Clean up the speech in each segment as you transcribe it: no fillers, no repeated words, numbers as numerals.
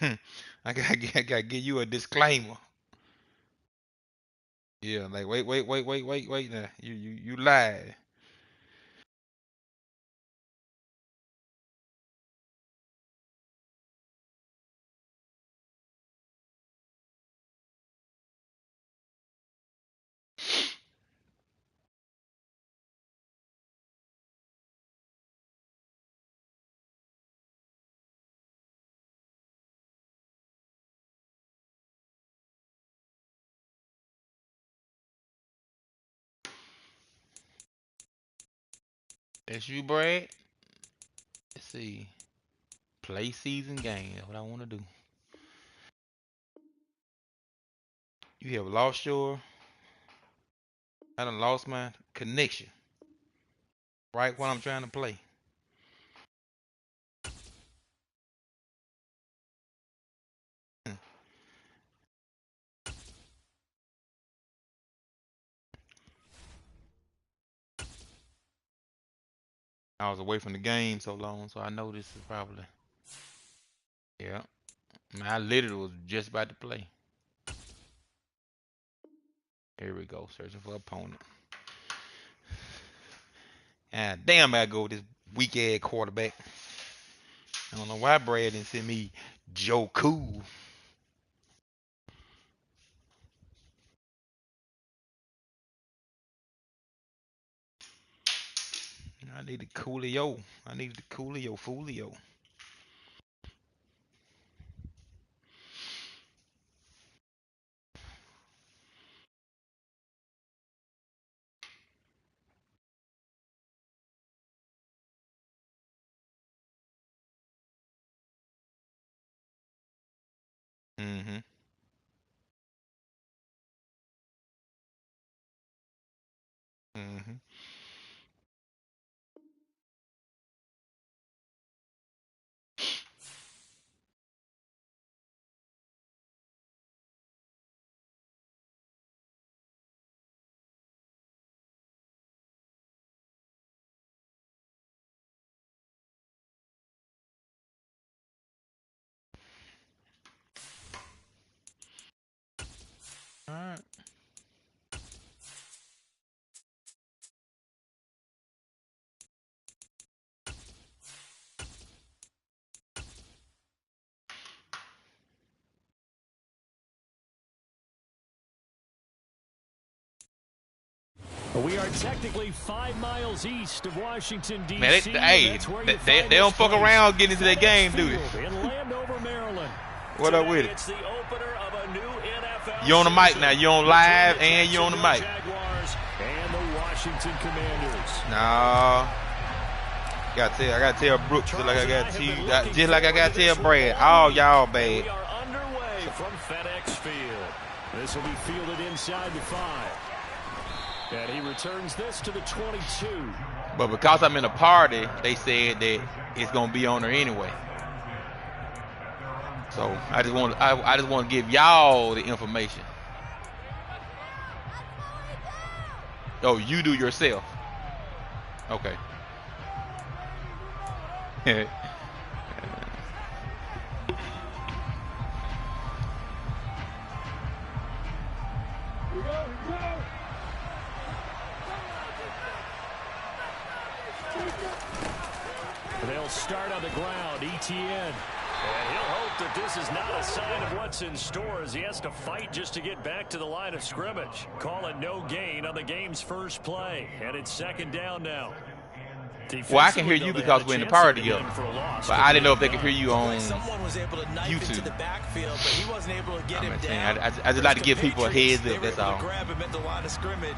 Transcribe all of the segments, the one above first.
I gotta give you a disclaimer. Yeah, like wait now. You lied. That's you, Brad. Let's see. Play season game. That's what I want to do. You have lost your. I done lost my connection. Right when I'm trying to play. Hmm. I was away from the game so long, so I know this is probably. Yeah. I literally was just about to play. Here we go. Searching for opponent. Ah, damn, I go with this weak ass quarterback. I don't know why Brad didn't send me Joe Cool. I need the Coolio. I need the Coolio, Foolio. Mm-hmm. Mm-hmm. All right. We are technically 5 miles east of Washington, D.C. Man, they don't fuck around getting into that game, do they? In Landover, Maryland. What up with it? It's the opener of a new NFL You on the mic now. You on live season. and you on the mic. Jaguars and the Washington Commanders. Nah. I gotta tell Brooks just like I gotta tell Brad. All y'all bad. We are underway from FedEx Field. This will be fielded inside the 5. And he returns this to the 22. But because I'm in a party, they said that it's gonna be on there anyway. So I just want to give y'all the information. Oh, you do yourself. Okay. They'll start on the ground, ETN. And he'll hope that this is not a sign of what's in store as he has to fight just to get back to the line of scrimmage. Call it no gain on the game's first play. And it's second down now. Well, I can hear you because we're in the party together. But I didn't know if they could hear you on YouTube. I just like to give people a heads up, that's all.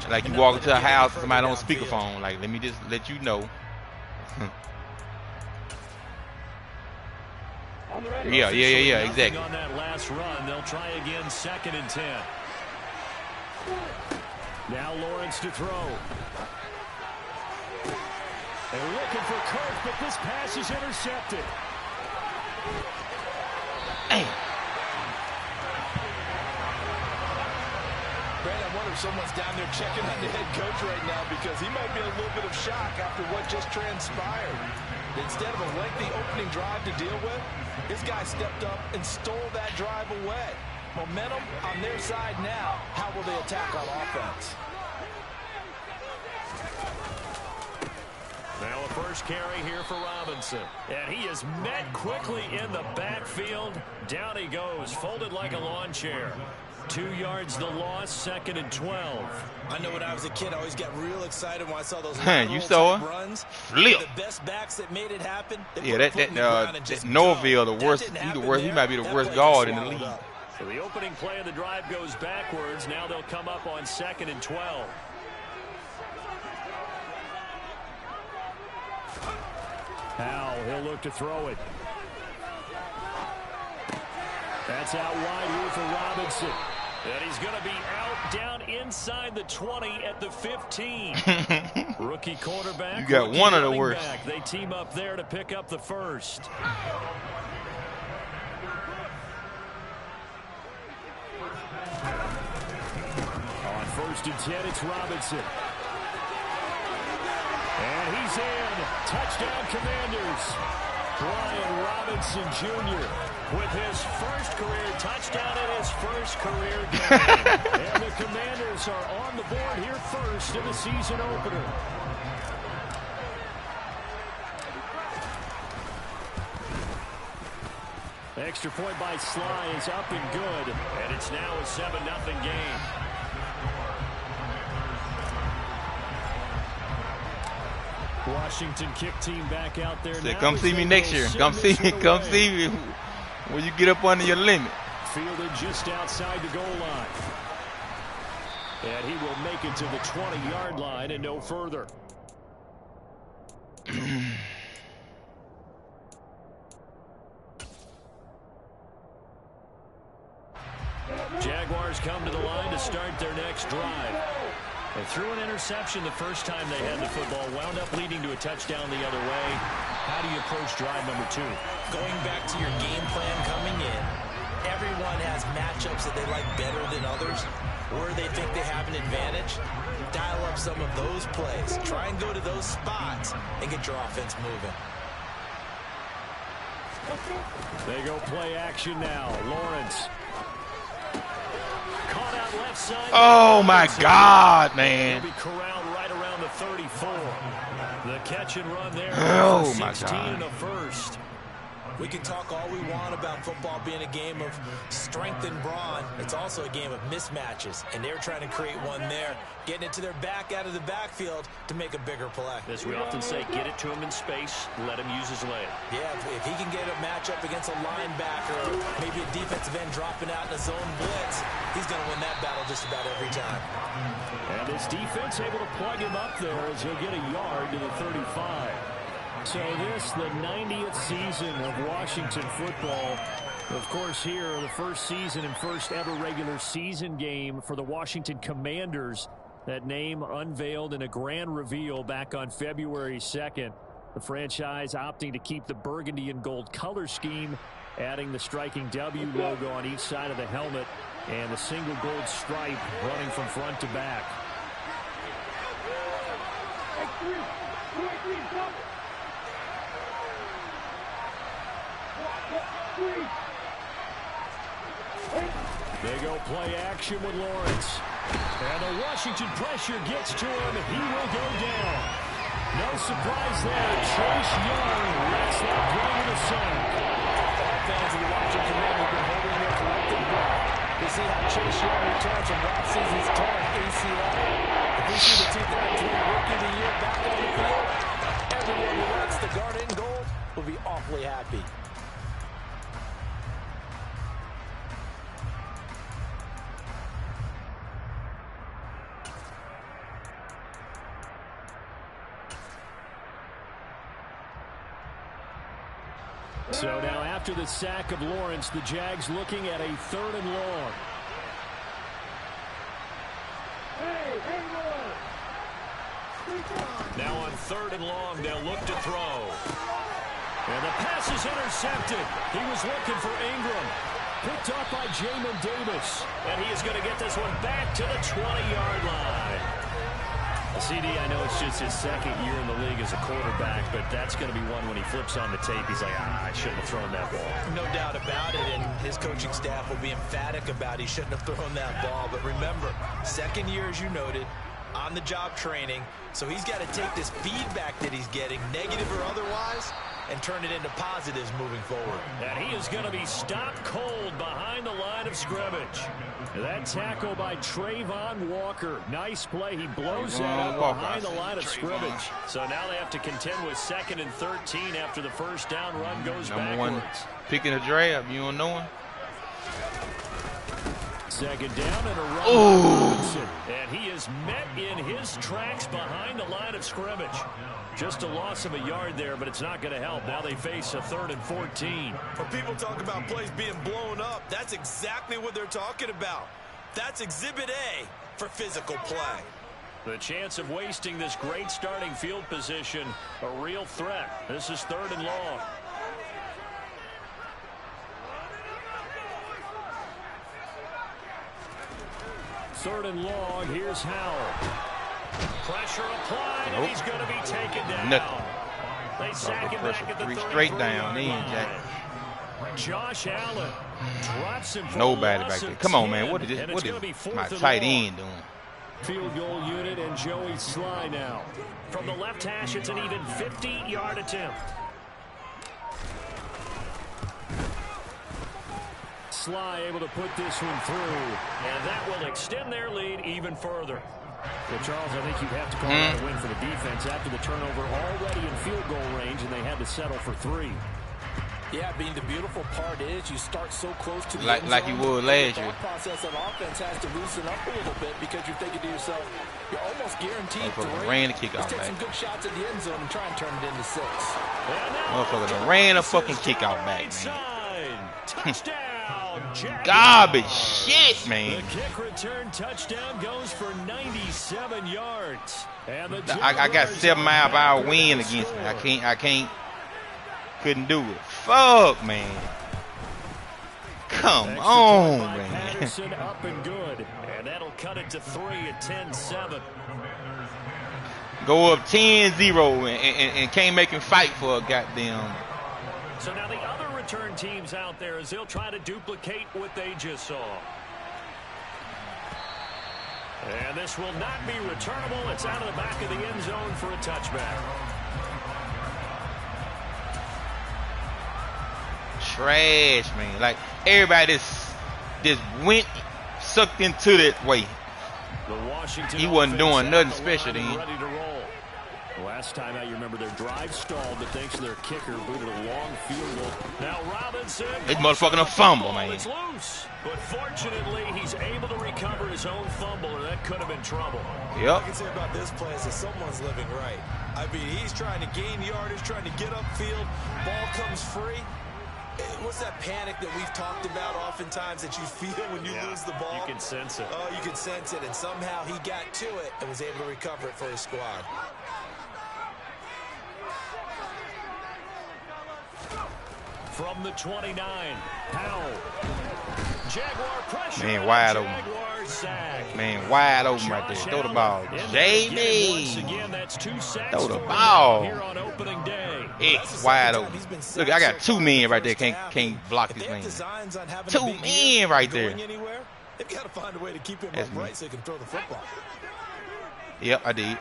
Like you walk into a house and somebody on speakerphone. Like, let me just let you know. Yeah, exactly. On that last run, they'll try again, 2nd and 10. Now Lawrence to throw. They're looking for Kirk, but this pass is intercepted. Hey. Brad, I wonder if someone's down there checking on the head coach right now because he might be in a little bit of shock after what just transpired. Instead of a lengthy opening drive to deal with, His guy stepped up and stole that drive away. Momentum on their side now. How will they attack on offense? Now a first carry here for Robinson. And he is met quickly in the backfield. Down he goes, folded like a lawn chair. 2 yards the loss, 2nd and 12. I know when I was a kid, I always got real excited when I saw those you saw him runs. flip. The best backs that made it happen. Yeah, that Norville, the worst. He's the worst. He might be the worst guard in the league. So the opening play of the drive goes backwards. Now they'll come up on 2nd and 12. Powell, he'll look to throw it. That's out wide here for Robinson. And he's going to be out down inside the 20 at the 15. Rookie quarterback. You got one of the worst. Back. They team up there to pick up the first. On 1st and 10, it's Robinson. And he's in. Touchdown, Commanders. Brian Robinson Jr. with his first career touchdown in his first career game. And the Commanders are on the board here first in the season opener. Extra point by Sly is up and good. And it's now a 7-0 game. Washington kick team back out there now. Come see me next year. Come see me when you get up under your limit. Fielded just outside the goal line. And he will make it to the 20-yard line and no further. Jaguars come to the line to start their next drive. They threw an interception the first time they had the football, wound up leading to a touchdown the other way. How do you approach drive number 2? Going back to your game plan coming in, everyone has matchups that they like better than others, where they think they have an advantage. Dial up some of those plays. Try and go to those spots and get your offense moving. They go play action now. Lawrence. Caught out left side. Oh, my God, man. He'll be corralled right around the 34. The catch and run there. Oh, my 16 God. and a first. We can talk all we want about football being a game of strength and brawn. It's also a game of mismatches, and they're trying to create one there, getting it to their back out of the backfield to make a bigger play. As we often say, get it to him in space, let him use his leg. Yeah, if he can get a matchup against a linebacker or maybe a defensive end dropping out in a zone blitz, he's going to win that battle just about every time. And this defense able to plug him up there as he'll get a yard to the 35. So this, the 90th season of Washington football. Of course, here, the first season and first ever regular season game for the Washington Commanders. That name unveiled in a grand reveal back on February 2nd. The franchise opting to keep the burgundy and gold color scheme, adding the striking W logo on each side of the helmet and a single gold stripe running from front to back. They go play action with Lawrence. And the Washington pressure gets to him. He will go down. No surprise there. Chase Young lets that play to the sack. All fans of the Washington Commanders have been holding their collective breath to see how Chase Young returns from last season's torn ACL. If we see the 2020 Rookie of the Year back on the field, everyone who wants the Garnet and Gold will be awfully happy. So now after the sack of Lawrence, the Jags looking at a 3rd and long. Now on 3rd and long, they'll look to throw. And the pass is intercepted. He was looking for Ingram. Picked up by Jamin Davis. And he is going to get this one back to the 20-yard line. CD, I know it's just his second year in the league as a quarterback, but that's going to be one when he flips on the tape, he's like, I shouldn't have thrown that ball. No doubt about it, and his coaching staff will be emphatic about he shouldn't have thrown that ball. But remember, second year, as you noted, on-the-job training, so he's got to take this feedback that he's getting, negative or otherwise, and turn it into positives moving forward. And he is going to be stopped cold behind the line of scrimmage. That tackle by Trayvon Walker. Nice play. He blows that up behind the line of scrimmage. So now they have to contend with 2nd and 13 after the first down run goes backwards. Number 1 pick in the draft. You don't know him? 2nd down and a run. And he is met in his tracks behind the line of scrimmage. Just a loss of a yard there, but it's not going to help. Now they face a 3rd and 14. When people talk about plays being blown up, that's exactly what they're talking about. That's Exhibit A for physical play. The chance of wasting this great starting field position, a real threat. This is 3rd and long. Third and long, here's Howell. Pressure applied, and he's going to be taken down. Nothing. They sack him back at the 33 straight down in, Jack. Josh Allen drops him for Nobody back there. Come on, man. What is this? What is my tight end doing? Field goal unit and Joey Sly now. From the left hash, it's an even 50-yard attempt. Sly able to put this one through, and that will extend their lead even further. Well, Charles, I think you have to call that a win for the defense after the turnover already in field goal range, and they had to settle for 3. Yeah, being the beautiful part is you start so close to the like you would last year. The process of offense has to loosen up a little bit because you're thinking to yourself, you're almost guaranteed to ran the kick out take back. some good shots at the end zone and try and turn it into 6. Motherfucker ran a fucking kick out back, man. Touchdown. Garbage shit, man. The kick return touchdown goes for 97 yards. And I got 7 mile per hour wind against me. I couldn't do it. Fuck, man. Come on, man. Patterson up and good. And that'll cut it to 3 at 10-7. Go up 10-0 and can't make him fight for a goddamn. So now the other return teams out there as they'll try to duplicate what they just saw. And this will not be returnable. It's out of the back of the end zone for a touchback. Trash, man. Like, everybody just went, sucked into that way. He wasn't doing nothing special then. Ready to roll. Last time out, you remember their drive stalled, but thanks to their kicker, booted a long field goal. Now Robinson. This motherfucking a fumble, man. It's loose, but fortunately, he's able to recover his own fumble, or that could have been trouble. Yep. All I can say about this play is that someone's living right. I mean, he's trying to gain yardage, trying to get upfield. Ball comes free. What's that panic that we've talked about oftentimes that you feel when you lose the ball? You can sense it. Oh, you can sense it, and somehow he got to it and was able to recover it for his squad. From the 29, Howell. Jaguar pressure. Man, wide open. Jaguar sack. Man, wide open right there. Throw the ball. Jamie. Throw the ball. Here on opening day. It's wide open. Look, I got 2 men right there. Can't block this man. 2 men right there. They've got to find a way to keep him That's upright me. so he can throw the football. Yep, I did.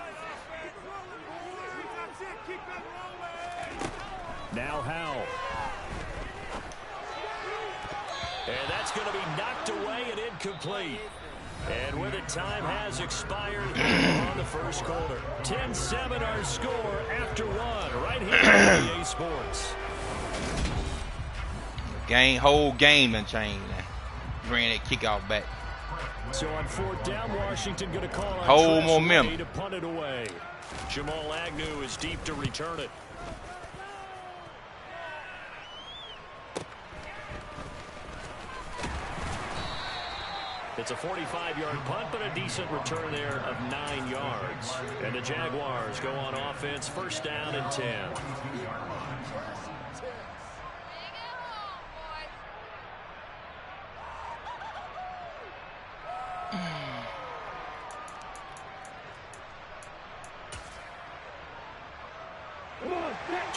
Now Howell. And that's going to be knocked away and incomplete. And with it, time has expired on the first quarter. 10-7 our score after 1 right here on EA Sports. Whole game done changed now. Ran that kickoff back. So on 4th down, Washington going to call on Whole momentum to punt it away. Jamal Agnew is deep to return it. It's a 45-yard punt, but a decent return there of 9 yards. And the Jaguars go on offense, 1st down and 10.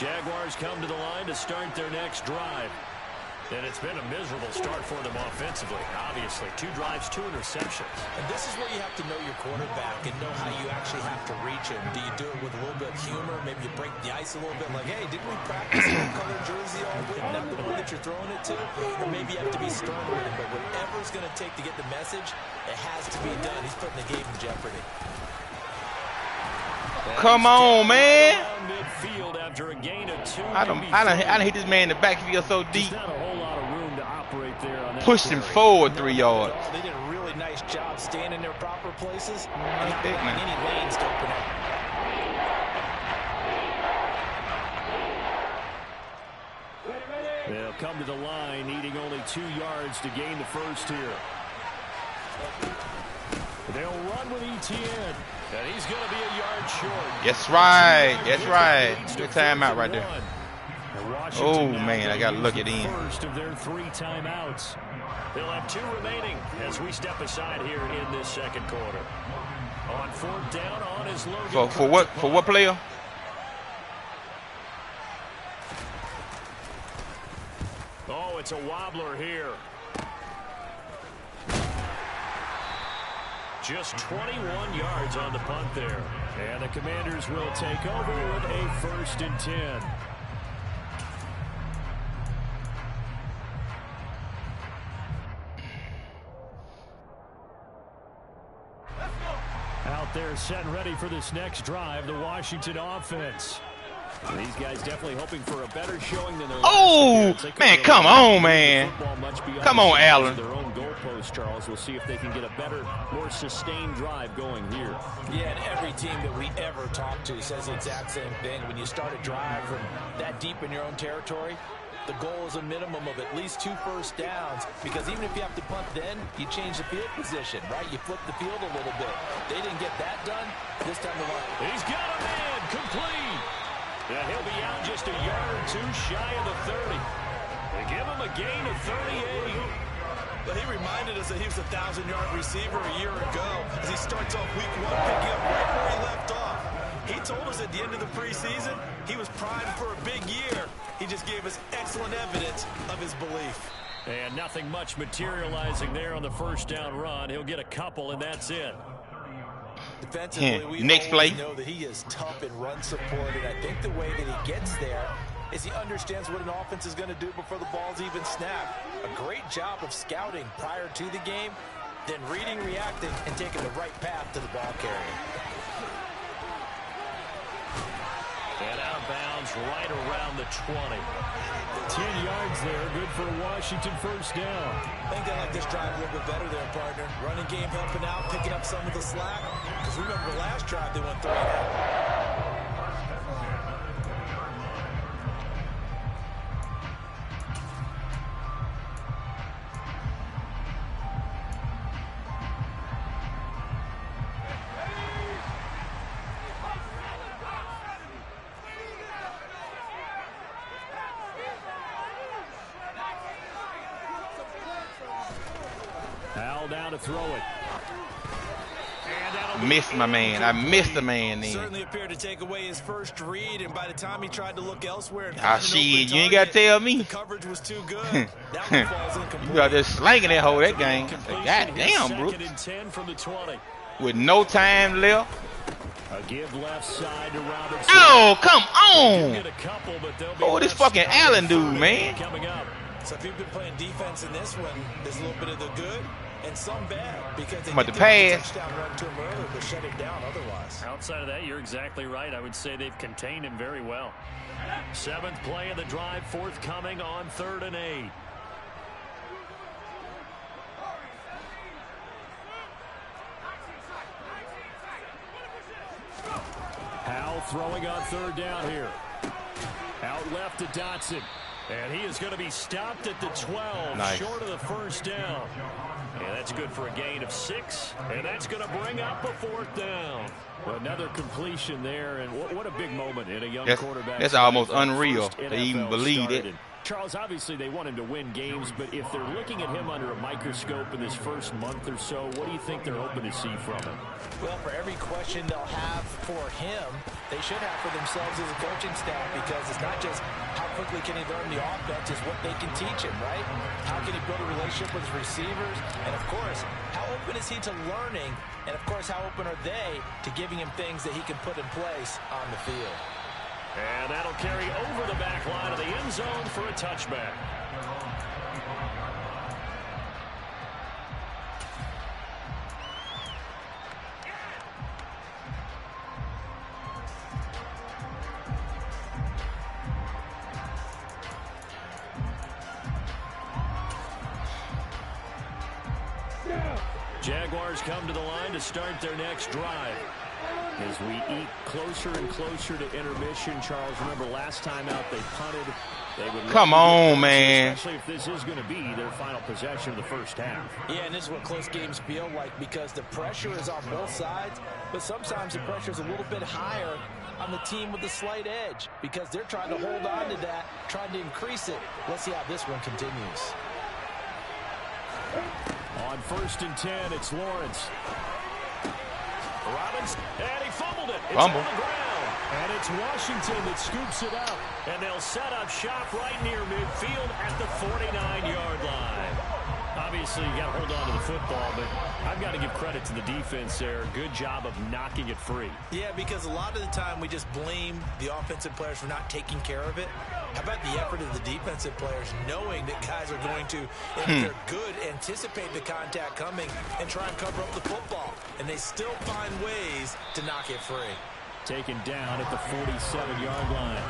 Jaguars come to the line to start their next drive. And it's been a miserable start for them offensively, obviously. 2 drives, 2 interceptions. And this is where you have to know your quarterback and know how you actually have to reach him. Do you do it with a little bit of humor? Maybe you break the ice a little bit like, hey, didn't we practice a color jersey all week? Not the one that you're throwing it to? Or maybe you have to be stern with him. But whatever it's going to take to get the message, it has to be done. He's putting the game in jeopardy. Come on, man. After a gain of 2. I don't hit this man in the backfield so deep. Not a whole lot of room to operate there on that. Pushed him forward 3 yards. They did a really nice job staying in their proper places and Like not that, letting man. any lanes to open up. They'll come to the line, needing only 2 yards to gain the first here. They'll run with ETN, and he's going to be a yard short. That's right. That's right. Good timeout right there. Oh, man, I got to look it in. First of their 3 timeouts. They'll have 2 remaining as we step aside here in this second quarter. On 4th down on his Logan. For what player? Oh, it's a wobbler here. Just 21 yards on the punt there. And the Commanders will take over with a 1st and 10. Out there set and ready for this next drive, the Washington offense. These guys definitely hoping for a better showing than their Oh, man, come on, man. Come on, Allen. Their own goalpost, Charles. We'll see if they can get a better, more sustained drive going here. Yeah, and every team that we ever talk to says the exact same thing. When you start a drive from that deep in your own territory, the goal is a minimum of at least 2 first downs, because even if you have to punt then, you change the field position, right? You flip the field a little bit. They didn't get that done. This time the line. He's got a man complete. And he'll be out just a yard or 2 shy of the 30. They give him a gain of 38. But he reminded us that he was a 1,000-yard receiver a year ago as he starts off week 1 picking up right where he left off. He told us at the end of the preseason he was primed for a big year. He just gave us excellent evidence of his belief. And nothing much materializing there on the 1st down run. He'll get a couple, and that's it. Defensively, we Next play. know that he is tough in run support, and I think the way that he gets there is he understands what an offense is going to do before the ball's even snapped. A great job of scouting prior to the game, then reading, reacting, and taking the right path to the ball carrier. And out of bounds right around the 20. 10 yards there, good for a Washington 1st down. I think they like this drive a little bit better there, partner. Running game helping out, picking up some of the slack. Because remember the last drive, they went 3 and out. Down to throw it. Missed my man. I missed the man then. Certainly appeared to take away his first read, and by the time he tried to look elsewhere, Shit, you ain't got to tell me. The coverage was too good. That one falls incomplete. You got just slanging that hole that game. God damn, bro. 2nd and 10 from the 20. With no time left. A give left side to Robinson. Oh, come on. Get a couple, but they'll be Oh, this fucking Allen dude, man. coming up. So if you've been playing defense in this one, there's a little bit of the good and some bad, because they But did the give him a pass. touchdown run to him earlier, but shut him down otherwise. Outside of that, you're exactly right. I would say they've contained him very well. 7th play of the drive, forthcoming on 3rd and 8. Howell throwing on 3rd down here. Out left to Dotson. And he is going to be stopped at the 12, nice. Short of the 1st down. And that's good for a gain of 6. And that's going to bring up a 4th down. Another completion there. And what a big moment in a young quarterback. That's almost unreal to even believe it. Charles, obviously they want him to win games, but if they're looking at him under a microscope in this first month or so, what do you think they're hoping to see from him? Well, for every question they'll have for him, they should have for themselves as a coaching staff, because it's not just how quickly can he learn the offense, it's what they can teach him, right? How can he build a relationship with his receivers? And, of course, how open is he to learning? And, of course, how open are they to giving him things that he can put in place on the field? And that'll carry over the back line of the end zone for a touchback. Jaguars come to the line to start their next drive. As we eat closer and closer to intermission, Charles, remember last time out they punted. They would come on, man. Especially if this is going to be their final possession of the first half. Yeah, and this is what close games feel like, because the pressure is on both sides, but sometimes the pressure is a little bit higher on the team with the slight edge, because they're trying to hold on to that, trying to increase it. Let's see how this one continues. On 1st and 10, it's Lawrence. Robbins, and he fumbled it. It's on the ground. And it's Washington that scoops it up. And they'll set up shop right near midfield at the 49-yard line. Obviously, you got to hold on to the football, but I've got to give credit to the defense there. Good job of knocking it free. Yeah, because a lot of the time we just blame the offensive players for not taking care of it. How about the effort of the defensive players, knowing that guys are going to, if they're good, anticipate the contact coming and try and cover up the football. And they still find ways to knock it free. Taken down at the 47-yard line.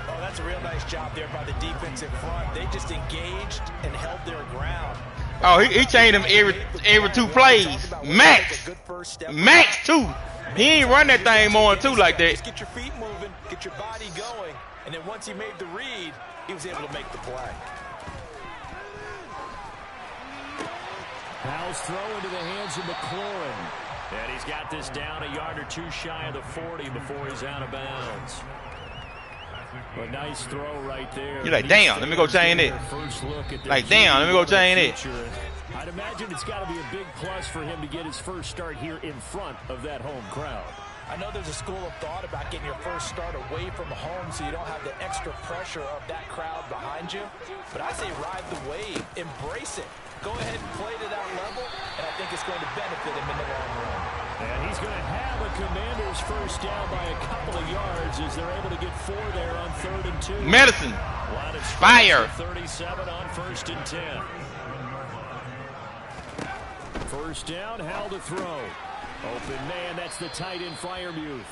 Oh, that's a real nice job there by the defensive front. They just engaged and held their ground. Oh, he changed them every 2 plays. Max 2. He ain't run that thing more than 2 like that. Just get your feet moving, get your body going, and then once he made the read, he was able to make the play. Powell's throw into the hands of McLaurin. And he's got this down a yard or 2 shy of the 40 before he's out of bounds. A nice throw right there. You're like, damn, let me go change it. Like, damn, let me go change it. I'd imagine it's got to be a big plus for him to get his first start here in front of that home crowd. I know there's a school of thought about getting your first start away from home so you don't have the extra pressure of that crowd behind you. But I say ride the wave, embrace it. Go ahead and play to that level, and I think it's going to benefit him in the long run. And he's going to have a Commanders first down by a couple of yards as they're able to get 4 there on 3rd and 2. Medicine. Fire. 37 on 1st and 10. First down, Howell to throw. Open man, that's the tight end Freiermuth.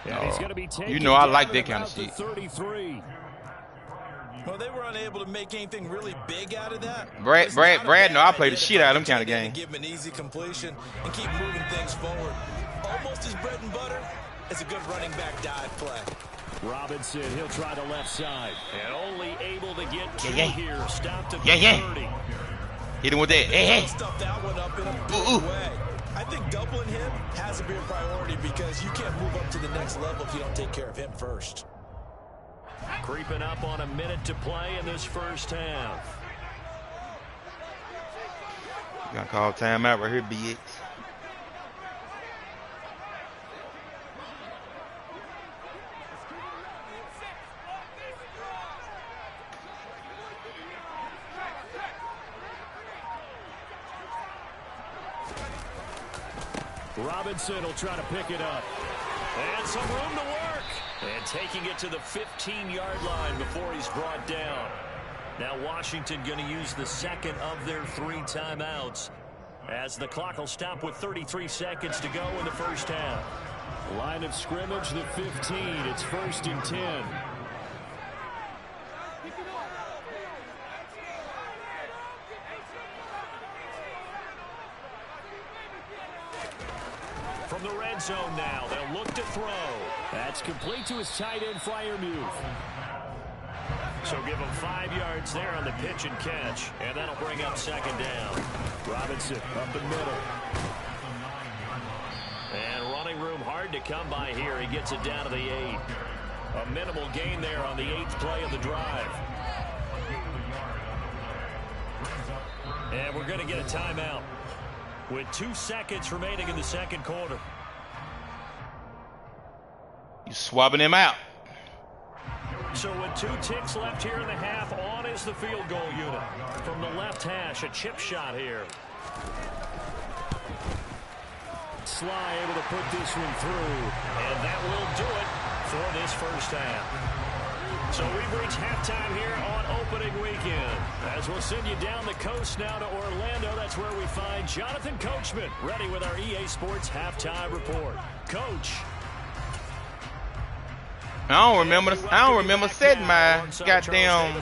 And he's going to be taken. You know I like that kind of shit. 33. Well, they were unable to make anything really big out of that. Brad, no, I play the shit out of them kind of games. Give him an easy completion and keep moving things forward. Almost as bread and butter as a good running back dive play. Robinson, he'll try the left side. And only able to get 2 here. Stopped at the 30. Hit him with that. Hey. Stuff that one up in a big way. I think doubling him has to be a priority, because you can't move up to the next level if you don't take care of him first. Creeping up on a minute to play in this first half. You gotta call timeout right here, BX. Robinson will try to pick it up. And some room to work. And taking it to the 15-yard line before he's brought down. Now Washington going to use the second of their 3 timeouts, as the clock will stop with 33 seconds to go in the first half. Line of scrimmage, the 15. It's 1st and 10. From the red zone now, they'll look to throw. That's complete to his tight end, Freiermuth. So give him 5 yards there on the pitch and catch, and that'll bring up 2nd down. Robinson up the middle. And running room hard to come by here. He gets it down to the 8. A minimal gain there on the 8th play of the drive. And we're going to get a timeout with 2 seconds remaining in the second quarter. You swabbing him out. So with 2 ticks left here in the half, on is the field goal unit. From the left hash, a chip shot here. Sly able to put this one through, and that will do it for this first half. So we've reached halftime here on opening weekend. As we'll send you down the coast now to Orlando, that's where we find Jonathan Coachman ready with our EA Sports halftime report. Coach. I don't remember setting my goddamn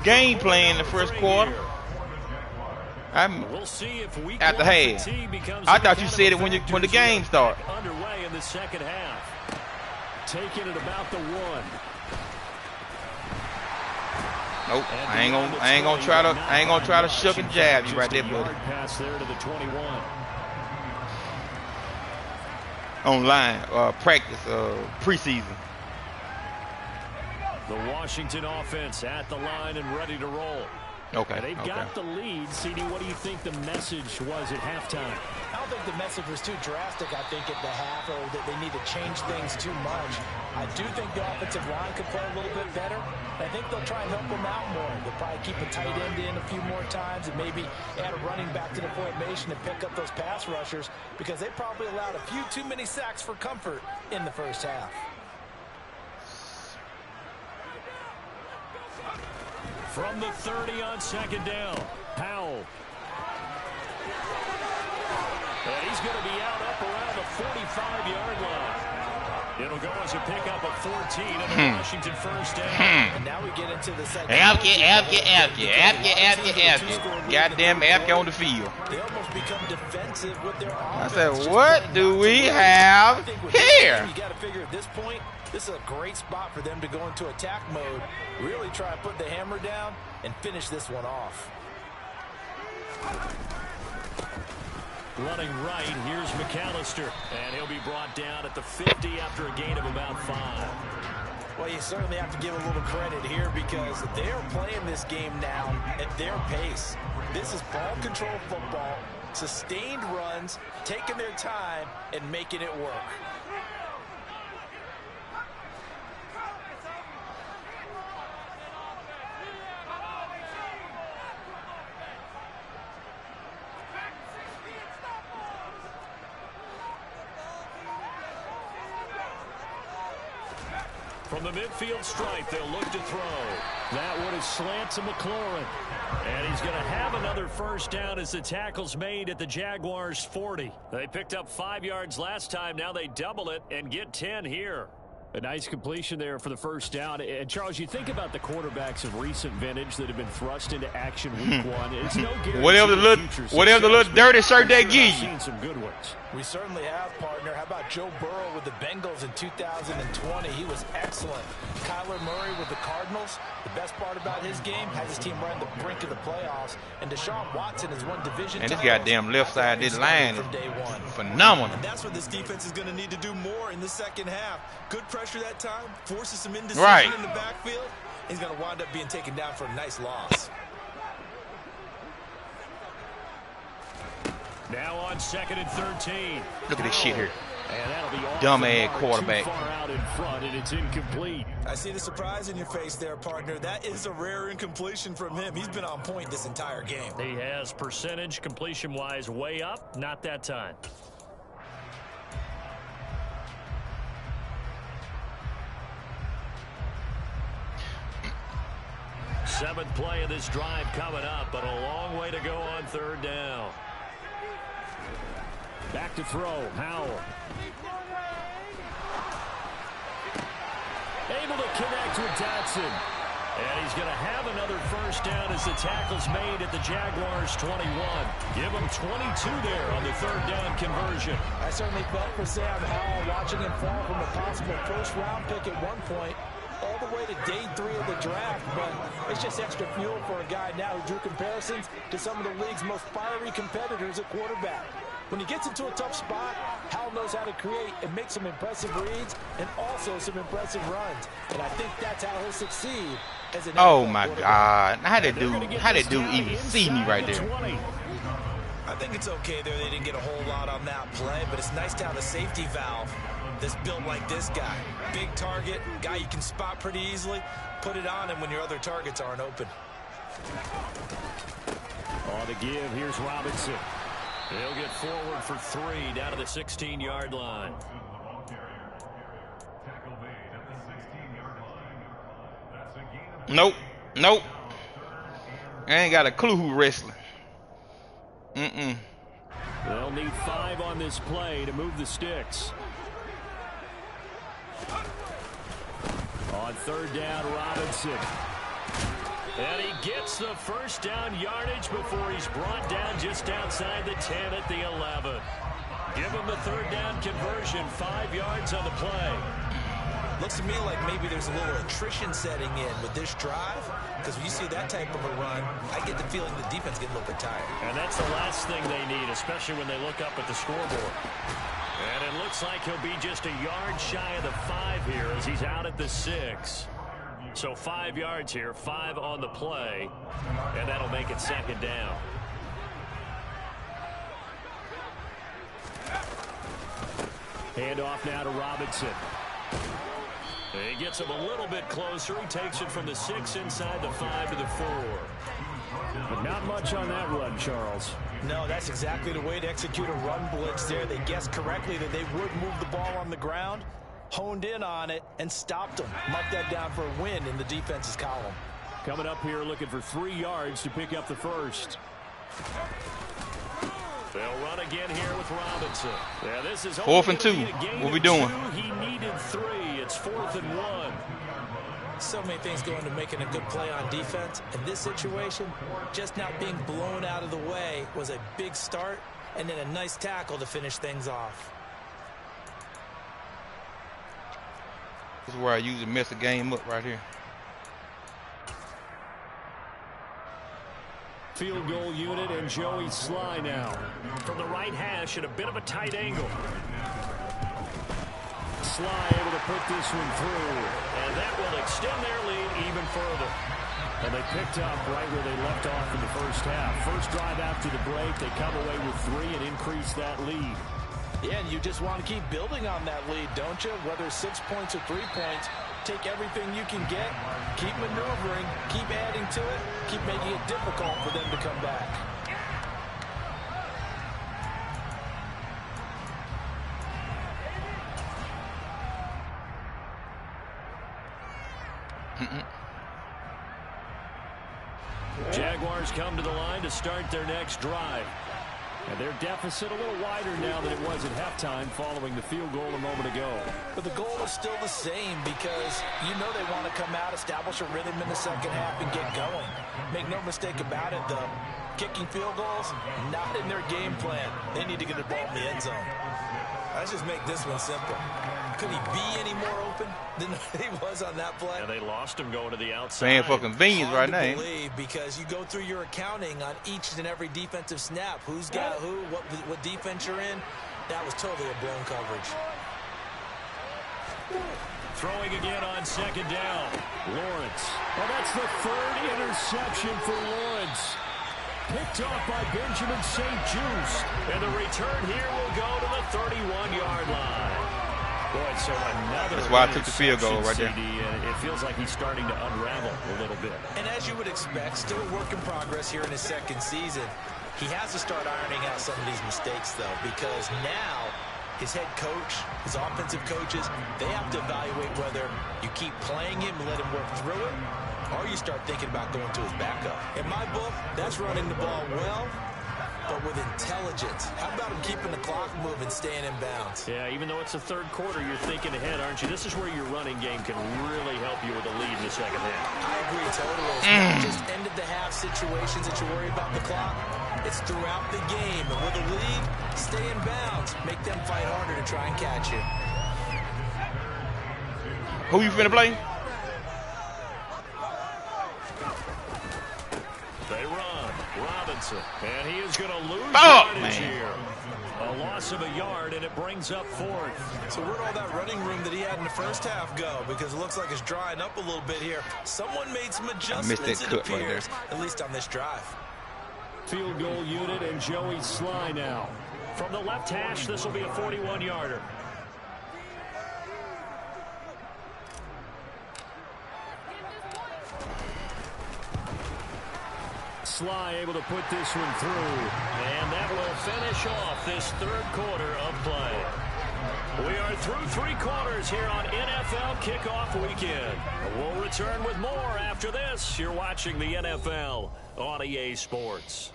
game plan in the first quarter. At the half. I thought you said it when the game started. Underway in the second half. Taking it about the 1. Nope, I ain't gonna try to shuck and jab you right there, buddy. Pass there to the 21. Online, practice, preseason. The Washington offense at the line and ready to roll. Okay. They've got the lead. CD, what do you think the message was at halftime? I don't think the message was too drastic, I think, at the half, or that they need to change things too much. I do think the offensive line could play a little bit better. I think they'll try and help them out more. They'll probably keep a tight end in a few more times and maybe add a running back to the formation and pick up those pass rushers, because they probably allowed a few too many sacks for comfort in the first half. From the 30 on second down, Powell. And he's going to be out up around the 45-yard line. It'll go as a pickup of 14 in the Washington first down. And now we get into the second. After. Goddamn after on the field. They almost become defensive with their offense. I said, what do we have here? You got to figure at this point, this is a great spot for them to go into attack mode, really try and put the hammer down and finish this one off. Running right, here's McAllister, and he'll be brought down at the 50 after a gain of about 5. Well, you certainly have to give a little credit here, because they are playing this game now at their pace. This is ball control football, sustained runs, taking their time and making it work. From the midfield stripe, they'll look to throw. That one is slant to McLaurin. And he's going to have another first down as the tackle's made at the Jaguars' 40. They picked up 5 yards last time. Now they double it and get 10 here. A nice completion there for the first down. And, Charles, you think about the quarterbacks of recent vintage that have been thrust into action week 1. It's no guarantee. Whatever the little dirty shirt they give you. Seen some good ones. We certainly have, partner. How about Joe Burrow with the Bengals in 2020? He was excellent. Kyler Murray with the Cardinals. The best part about his game, had his team right on the brink of the playoffs. And Deshaun Watson has won division. And this goddamn left side of this line is phenomenal. And that's what this defense is going to need to do more in the second half. Good pressure that time, forces some indecision in the backfield. He's going to wind up being taken down for a nice loss. Now on 2nd and 13. Look at this shit here. And that'll be dumb ass quarterback. Too far out in front, and it's incomplete. I see the surprise in your face there, partner. That is a rare incompletion from him. He's been on point this entire game. He has percentage completion-wise way up. Not that time. Seventh play of this drive coming up, but a long way to go on 3rd down. Back to throw, Howell. Able to connect with Dotson. And he's going to have another first down as the tackle's made at the Jaguars' 21. Give him 22 there on the 3rd down conversion. I certainly felt for Sam Howell watching him fall from a possible first-round pick at one point all the way to day 3 of the draft, but it's just extra fuel for a guy now who drew comparisons to some of the league's most fiery competitors at quarterback. When he gets into a tough spot, Hal knows how to create and make some impressive reads and also some impressive runs. And I think that's how he'll succeed as an Oh my God! How did dude even see me right there? I think it's okay there. They didn't get a whole lot on that play, but it's nice to have a safety valve that's built like this guy. Big target, guy you can spot pretty easily. Put it on him when your other targets aren't open. On the give, here's Robinson. He'll get forward for 3 down to the 16-yard line. Nope. Nope. I ain't got a clue who wrestling. They'll need 5 on this play to move the sticks. On 3rd down, Robinson. And he gets the first down yardage before he's brought down just outside the 10 at the 11. Give him the 3rd down conversion, 5 yards on the play. Looks to me like maybe there's a little attrition setting in with this drive, because when you see that type of a run, I get the feeling the defense getting a little bit tired. And that's the last thing they need, especially when they look up at the scoreboard. And it looks like he'll be just a yard shy of the 5 here as he's out at the 6. So 5 yards here, 5 on the play, and that'll make it 2nd down. Handoff now to Robinson. He gets him a little bit closer. He takes it from the 6 inside the 5 to the 4. But not much on that run, Charles. No, that's exactly the way to execute a run blitz there. They guessed correctly that they would move the ball on the ground, honed in on it, and stopped them. Mark that down for a win in the defense's column. Coming up here looking for 3 yards to pick up the first. They'll run again here with Robinson. Yeah, this is 4th and 2. What we doing? He needed 3. It's 4th and 1. So many things go into making a good play on defense. In this situation, just not being blown out of the way was a big start, and then a nice tackle to finish things off. This is where I usually mess the game up right here. Field goal unit and Joey Sly now. From the right hash at a bit of a tight angle. Sly able to put this one through. And that will extend their lead even further. And they picked up right where they left off in the first half. First drive after the break, they come away with 3 and increase that lead. Yeah, and you just want to keep building on that lead, don't you? Whether it's 6 points or 3 points, take everything you can get, keep maneuvering, keep adding to it, keep making it difficult for them to come back. Jaguars come to the line to start their next drive. And their deficit a little wider now than it was at halftime following the field goal a moment ago. But the goal is still the same because you know they want to come out, establish a rhythm in the second half, and get going. Make no mistake about it, though. Kicking field goals, not in their game plan. They need to get the ball in the end zone. Let's just make this one simple. Could he be any more open than he was on that play? And they lost him going to the outside. Saying for convenience right now. Believe, because you go through your accounting on each and every defensive snap. Who's got who, what defense you're in. That was totally a blown coverage. Throwing again on 2nd down. Lawrence. Well, that's the 3rd interception for Lawrence. Picked off by Benjamin St. Juste. And the return here will go to the 31-yard line. Boy, so another That's why I took the field goal right there. It feels like he's starting to unravel a little bit. And as you would expect, still a work in progress here in his 2nd season. He has to start ironing out some of these mistakes, though, because now his head coach, his offensive coaches, they have to evaluate whether you keep playing him and let him work through it, or you start thinking about going to his backup. In my book, that's running the ball well, but with intelligence. How about him keeping the clock moving, staying in bounds? Yeah, even though it's the 3rd quarter, you're thinking ahead, aren't you? This is where your running game can really help you with a lead in the second half. I agree totally. It's not just end-of-the-half situations that you worry about the clock. It's throughout the game. And with a lead, stay in bounds. Make them fight harder to try and catch you. Who you finna play? They run. Robinson. And he is going to lose man. here. A loss of a yard, and it brings up 4th. So where'd all that running room that he had in the first half go? Because it looks like it's drying up a little bit here. Someone made some adjustments, it appears, at least on this drive. Field goal unit and Joey Sly now. From the left hash, this will be a 41-yarder. Sly able to put this one through. And that will finish off this 3rd quarter of play. We are through 3 quarters here on NFL Kickoff Weekend. We'll return with more after this. You're watching the NFL on EA Sports.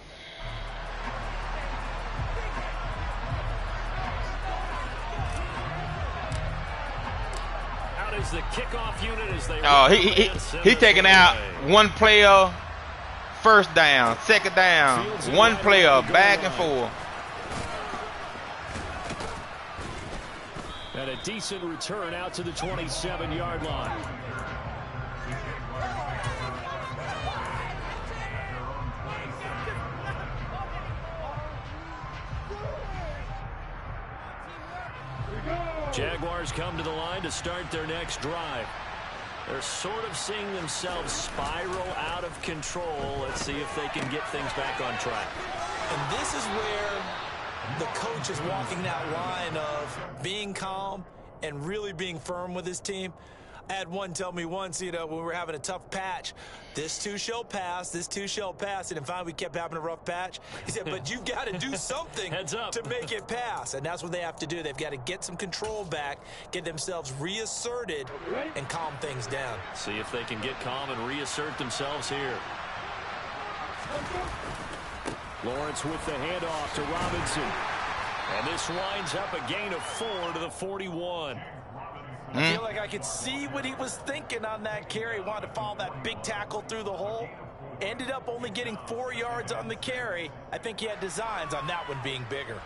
Out is the kickoff unit as they... he taking out one player... First down, second down, one player, back and forth. And a decent return out to the 27-yard line. Jaguars come to the line to start their next drive. They're sort of seeing themselves spiral out of control. Let's see if they can get things back on track. And this is where the coach is walking that line of being calm and really being firm with his team. I had one tell me once, you know, when we were having a tough patch, this too shall pass, this too shall pass. And finally we kept having a rough patch. He said, but you've got to do something to make it pass. And that's what they have to do. They've got to get some control back, get themselves reasserted, and calm things down. See if they can get calm and reassert themselves here. Lawrence with the handoff to Robinson. And this winds up a gain of 4 to the 41. I feel like I could see what he was thinking on that carry. He wanted to follow that big tackle through the hole. Ended up only getting 4 yards on the carry. I think he had designs on that one being bigger.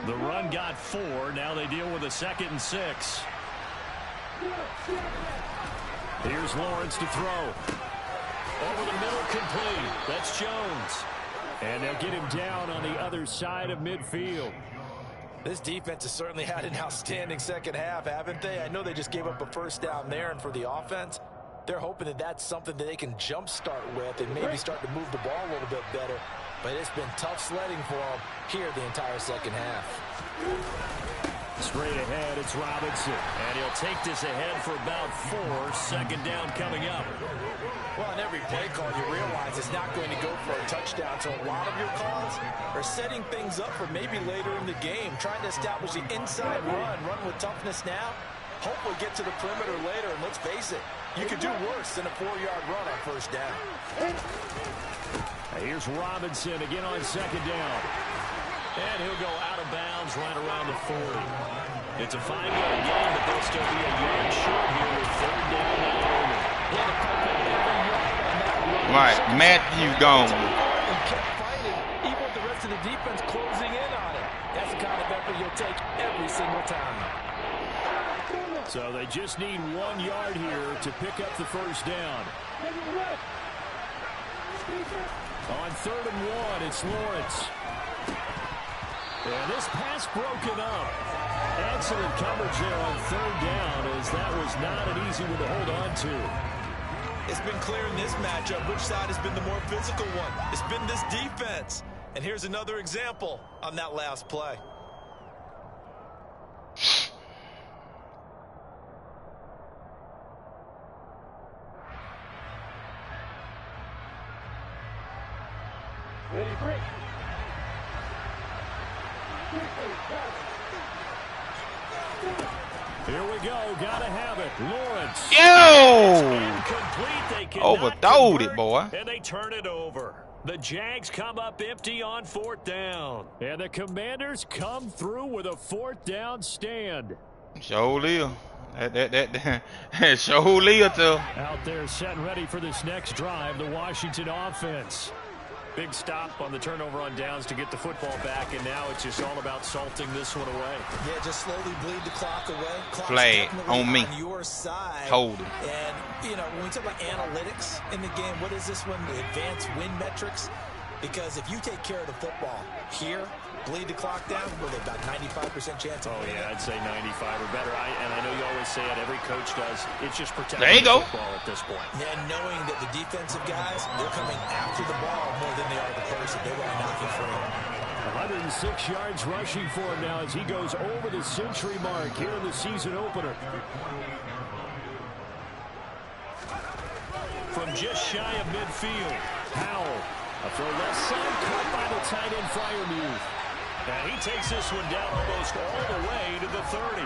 The run got 4. Now they deal with a 2nd and 6. Here's Lawrence to throw. Over the middle, complete. That's Jones. And they'll get him down on the other side of midfield. This defense has certainly had an outstanding second half, haven't they? I know they just gave up a first down there, and for the offense, they're hoping that that's something that they can jumpstart with and maybe start to move the ball a little bit better. But it's been tough sledding for them here the entire second half. Straight ahead, it's Robinson. And he'll take this ahead for about 4. 2nd down coming up. Well, on every play call, you realize it's not going to go for a touchdown. So a lot of your calls are setting things up for maybe later in the game, trying to establish the inside run with toughness now. Hopefully get to the perimeter later, and let's face it, you could do worse than a 4-yard run on first down. Here's Robinson again on 2nd down. And he'll go out of bounds right around the 40. It's a 5-yard gain, but they'll still be a yard short here with 3rd down. Right, Matthew gone. He kept fighting, even with the rest of the defense closing in on it. That's the kind of effort you'll take every single time. So they just need 1 yard here to pick up the first down. On 3rd and 1, it's Lawrence. And this pass broken up. Excellent coverage there on 3rd down, as that was not an easy one to hold on to. It's been clear in this matchup which side has been the more physical one. It's been this defense. And here's another example on that last play. Ready, break. Here we go. Gotta have it. Lawrence. Yo! Overthrowed it, boy. And they turn it over. The Jags come up empty on 4th down. And the Commanders come through with a 4th down stand. Show Leo. Show Leo too. Out there set and ready for this next drive, the Washington offense. Big stop on the turnover on downs to get the football back, and now it's just all about salting this one away. Yeah, just slowly bleed the clock away. Clock's flag on me. On your side. Hold it. And, you know, when we talk about analytics in the game, what is this one? The advanced win metrics? Because if you take care of the football here, bleed the clock down, with about 95% chance of winning. Yeah, I'd say 95 or better. And I know you always say it, every coach does. It's just protecting there you the go. football at this point. And knowing that the defensive guys, they're coming after the ball more than they are the person. They want to knock it free. 106 yards rushing for him now as he goes over the century mark here in the season opener. From just shy of midfield, Howell. A throw left side, caught by the tight end Freiermuth. And he takes this one down almost all the way to the 30.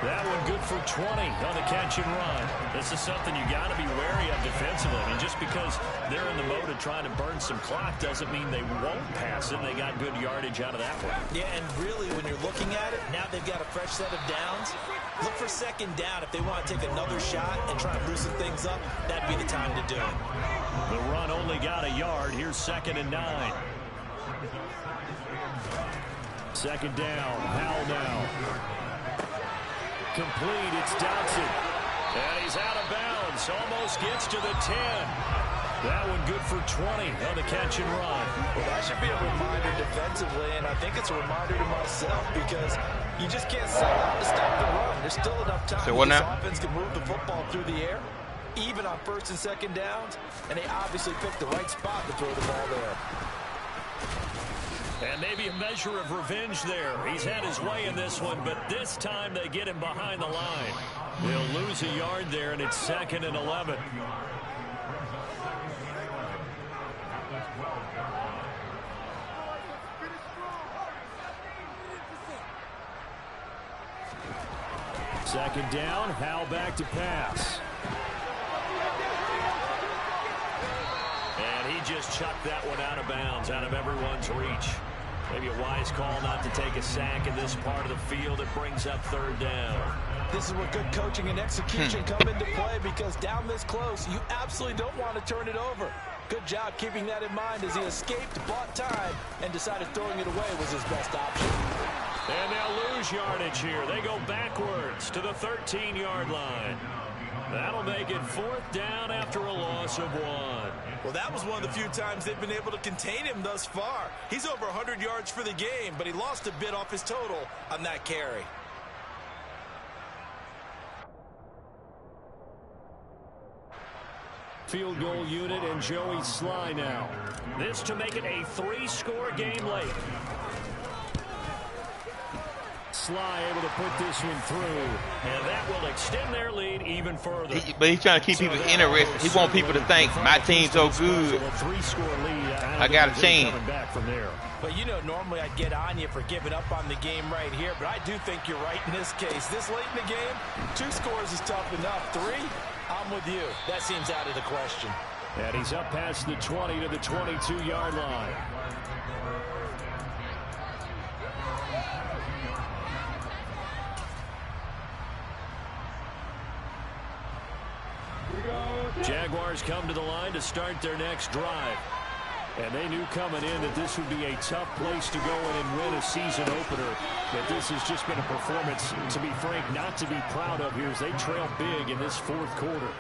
That one good for 20 on the catch and run. This is something you got to be wary of defensively. I mean, just because they're in the mode of trying to burn some clock doesn't mean they won't pass it. They got good yardage out of that one. Yeah, and really, when you're looking at it, now they've got a fresh set of downs. Look for second down. If they want to take another shot and try and loosen things up, that'd be the time to do it. The run only got a yard. Here's 2nd and 9. Second down. Howell now. Complete. It's Dotson. And he's out of bounds. Almost gets to the 10. That one good for 20 on the catch and run. Well, that should be a reminder defensively, and I think it's a reminder to myself because you just can't sell out to stop the run. There's still enough time so what this now? offense can move the football through the air, even on 1st and 2nd downs, and they obviously picked the right spot to throw the ball there. And maybe a measure of revenge there. He's had his way in this one, but this time they get him behind the line. They'll lose a yard there, and it's 2nd and 11. Second down, Howell back to pass. And he just chucked that one out of bounds, out of everyone's reach. Maybe a wise call not to take a sack in this part of the field. It brings up 3rd down. This is where good coaching and execution come into play, because down this close, you absolutely don't want to turn it over. Good job keeping that in mind as he escaped, bought time, and decided throwing it away was his best option. And they'll lose yardage here. They go backwards to the 13-yard line. That'll make it 4th down after a loss of 1. Well, that was one of the few times they've been able to contain him thus far. He's over 100 yards for the game, but he lost a bit off his total on that carry. Field goal unit and Joey Sly now. This to make it a 3-score game late. Sly able to put this one through, and that will extend their lead even further. But he's trying to keep people interested. He wants people to think my team's so good. I got a chance. But you know, normally I'd get on you for giving up on the game right here, but I do think you're right in this case. This late in the game, 2 scores is tough enough. 3, I'm with you. That seems out of the question. And he's up past the 20 to the 22-yard line. Jaguars come to the line to start their next drive. And they knew coming in that this would be a tough place to go in and win a season opener. But this has just been a performance, to be frank, not to be proud of here as they trail big in this 4th quarter.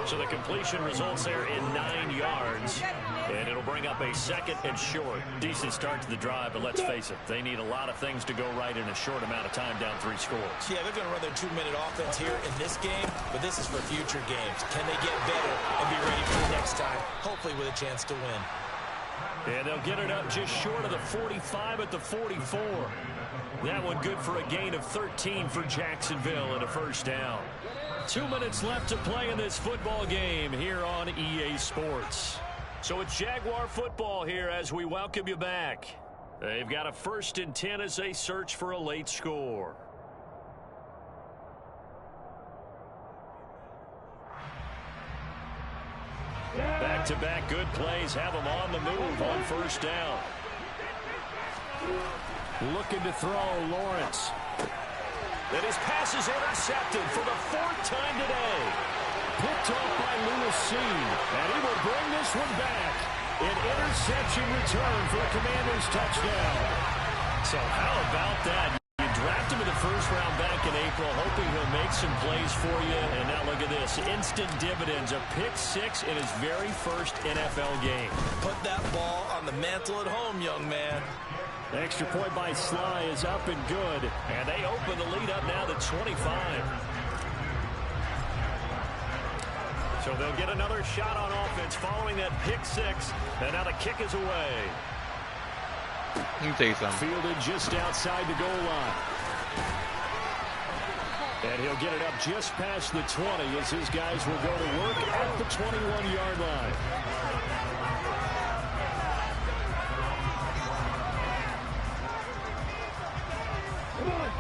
So the completion results there in 9 yards. And it'll bring up a 2nd and short. Decent start to the drive, but let's face it, they need a lot of things to go right in a short amount of time down 3 scores. Yeah, they're going to run their 2-minute offense here in this game, but this is for future games. Can they get better and be ready for the next time, hopefully with a chance to win? And they'll get it up just short of the 45 at the 44. That one good for a gain of 13 for Jacksonville and a 1st down. 2 minutes left to play in this football game here on EA Sports. So it's Jaguar football here as we welcome you back. They've got a 1st and 10 as they search for a late score. Back-to-back good plays have them on the move on 1st down. Looking to throw, Lawrence. And his pass is intercepted for the 4th time today. Picked off by Lewis C. And he will bring this one back. An interception return for a Commanders touchdown. So how about that? You draft him in the first round back in April, hoping he'll make some plays for you. And now look at this. Instant dividends. A pick 6 in his very first NFL game. Put that ball on the mantle at home, young man. The extra point by Sly is up and good. And they open the lead up now to 25. So they'll get another shot on offense following that pick 6. And now the kick is away. Let me tell you something. Fielded just outside the goal line. And he'll get it up just past the 20 as his guys will go to work at the 21-yard line.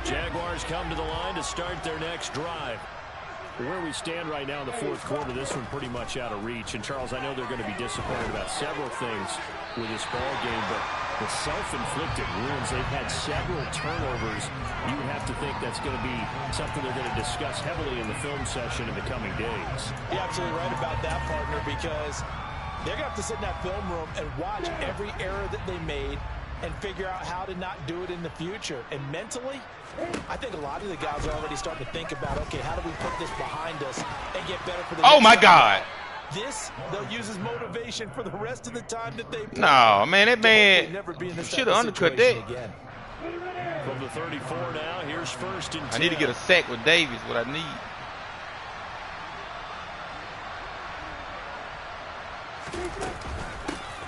Jaguars come to the line to start their next drive. Where we stand right now in the fourth quarter, this one pretty much out of reach. And, Charles, I know they're going to be disappointed about several things with this ball game, but the self-inflicted wounds, they've had several turnovers. You have to think that's going to be something they're going to discuss heavily in the film session in the coming days. You're absolutely right about that, partner, because they're going to have to sit in that film room and watch every error that they made and figure out how to not do it in the future. And mentally, I think a lot of the guys are already starting to think about, okay, how do we put this behind us and get better for the Oh, next my time? God. This, they'll use as motivation for the rest of the time that they play. No, man, that man should should have undercut that. Again. From the 34 now, here's 1st and 10. I need to get a sack with Davis, what I need.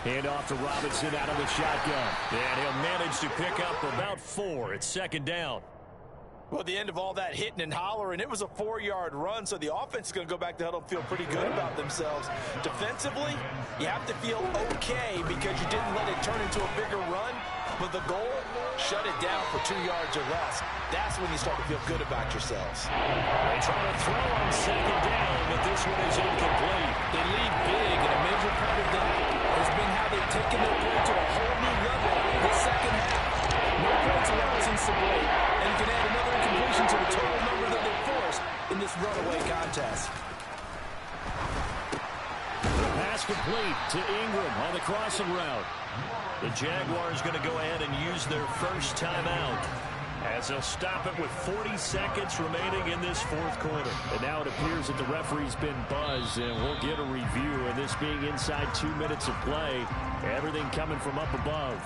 Hand off to Robinson out of the shotgun. And he'll manage to pick up about 4. It's 2nd down. Well, the end of all that hitting and hollering, it was a 4-yard run, so the offense is going to go back to huddle and feel pretty good about themselves. Defensively, you have to feel okay because you didn't let it turn into a bigger run, but the goal, shut it down for 2 yards or less. That's when you start to feel good about yourselves. They try to throw on 2nd down, but this one is incomplete. They lead big, and a major part of that has been how they've taken their play to a whole new level this second half. No points allowed since the break, and you can add another incompletion to the total number that they forced in this runaway contest. The pass complete to Ingram on the crossing route. The Jaguars going to go ahead and use their first timeout as they'll stop it with 40 seconds remaining in this fourth quarter. And now it appears that the referee's been buzzed, and we'll get a review. And this being inside 2 minutes of play, everything coming from up above.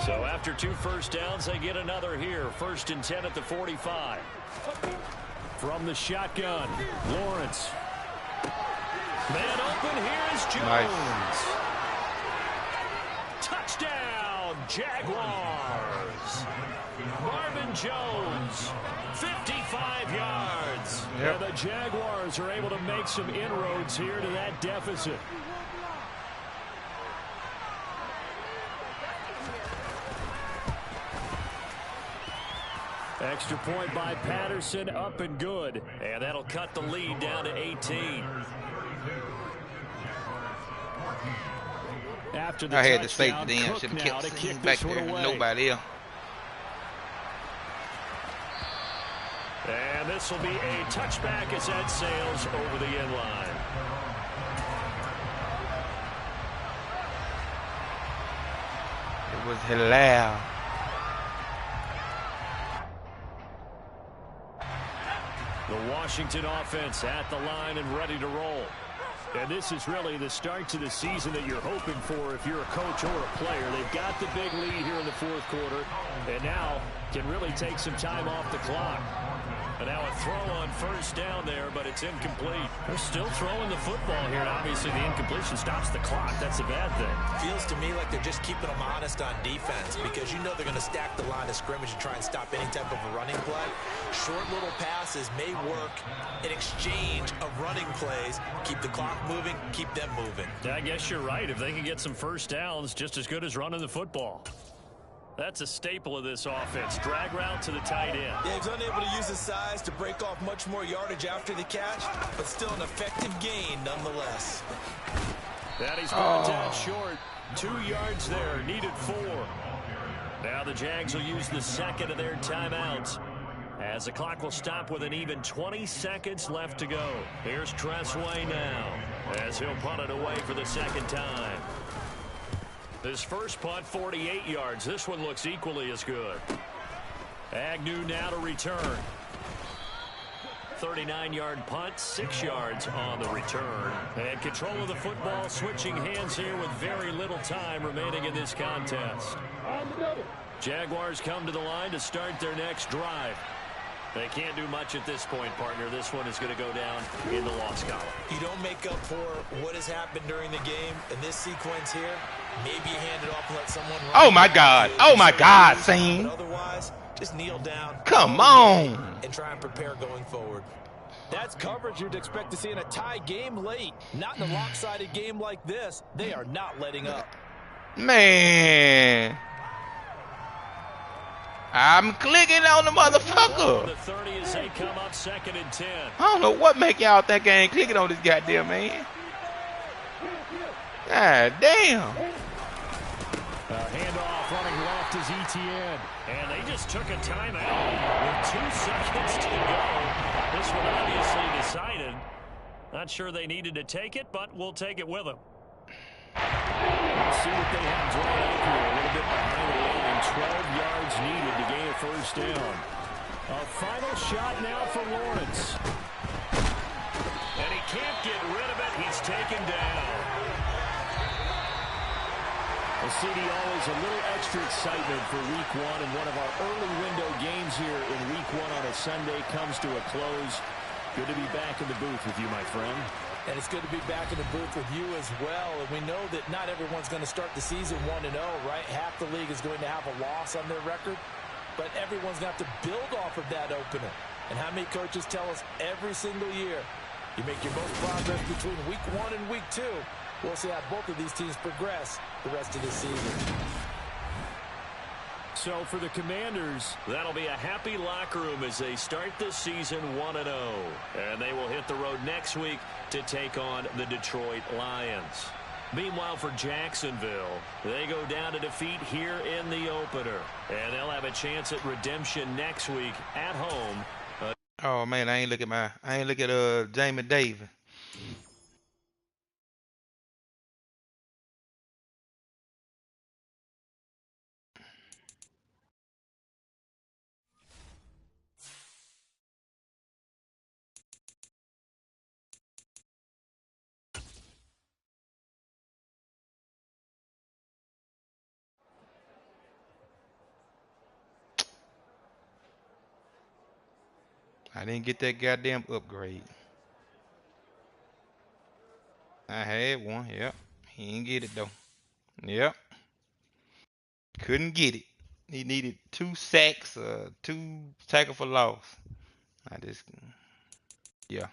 So after 2 first downs, they get another here. 1st and 10 at the 45. From the shotgun, Lawrence. Man open, here is Jones. Nice. Touchdown, Jaguars. Marvin Jones, 55 yards. Yep. And the Jaguars are able to make some inroads here to that deficit. Extra point by Patterson, up and good. And that'll cut the lead down to 18. After the I had to say touchdown, damn, Cook should have now kept to kick sitting back this one there with away. nobody else. And this will be a touchback as that sails over the end line. It was hilarious. The Washington offense at the line and ready to roll. And this is really the start to the season that you're hoping for if you're a coach or a player. They've got the big lead here in the fourth quarter, and now can really take some time off the clock. And now a throw on first down there, but it's incomplete. They're still throwing the football here, and obviously the incompletion stops the clock. That's a bad thing. Feels to me like they're just keeping them honest on defense because you know they're going to stack the line of scrimmage and try and stop any type of a running play. Short little passes may work in exchange of running plays. Keep the clock moving, keep them moving. I guess you're right. If they can get some first downs, just as good as running the football. That's a staple of this offense. Drag route to the tight end. Yeah, he's unable to use his size to break off much more yardage after the catch, but still an effective gain nonetheless. And he's brought down short. 2 yards there, needed 4. Now the Jags will use the second of their timeouts, as the clock will stop with an even 20 seconds left to go. Here's Tressway now, as he'll punt it away for the second time. His first punt, 48 yards. This one looks equally as good. Agnew now to return. 39-yard punt, 6 yards on the return. And control of the football switching hands here with very little time remaining in this contest. Jaguars come to the line to start their next drive. They can't do much at this point, partner. This one is going to go down in the loss column. You don't make up for what has happened during the game in this sequence here. Maybe you hand it off and let someone run. Oh, my God. Oh, my God, Sane. But otherwise, just kneel down. Come on. And try and prepare going forward. That's coverage you'd expect to see in a tie game late. Not in a lopsided game like this. They are not letting up. Man. I'm clicking on the motherfucker. The 30 as they come up 2nd and 10. I don't know what make y'all think I ain't clicking on this goddamn man. God damn. Handoff running left is ETN. And they just took a timeout with 2 seconds to go. This one obviously decided. Not sure they needed to take it, but we'll take it with them. We'll see what they have drawn up here. A little bit behind the line. 12 yards needed to gain a first down. A final shot now for Lawrence. And he can't get rid of it. He's taken down. Well, CD, always a little extra excitement for week 1. And one of our early window games here in week 1 on a Sunday comes to a close. Good to be back in the booth with you, my friend. And it's good to be back in the booth with you as well. And we know that not everyone's going to start the season 1-0, right? Half the league is going to have a loss on their record. But everyone's going to have to build off of that opener. And how many coaches tell us every single year, you make your most progress between week 1 and week 2. We'll see how both of these teams progress the rest of this season. So for the Commanders, that'll be a happy locker room as they start this season 1-0. And they will hit the road next week to take on the Detroit Lions. Meanwhile, for Jacksonville, they go down to defeat here in the opener. And they'll have a chance at redemption next week at home. Oh man, I ain't look at Jamie Davis. I didn't get that goddamn upgrade. I had one, yep. He didn't get it though. Yep. Couldn't get it. He needed 2 sacks, 2 tackle for loss. Yeah.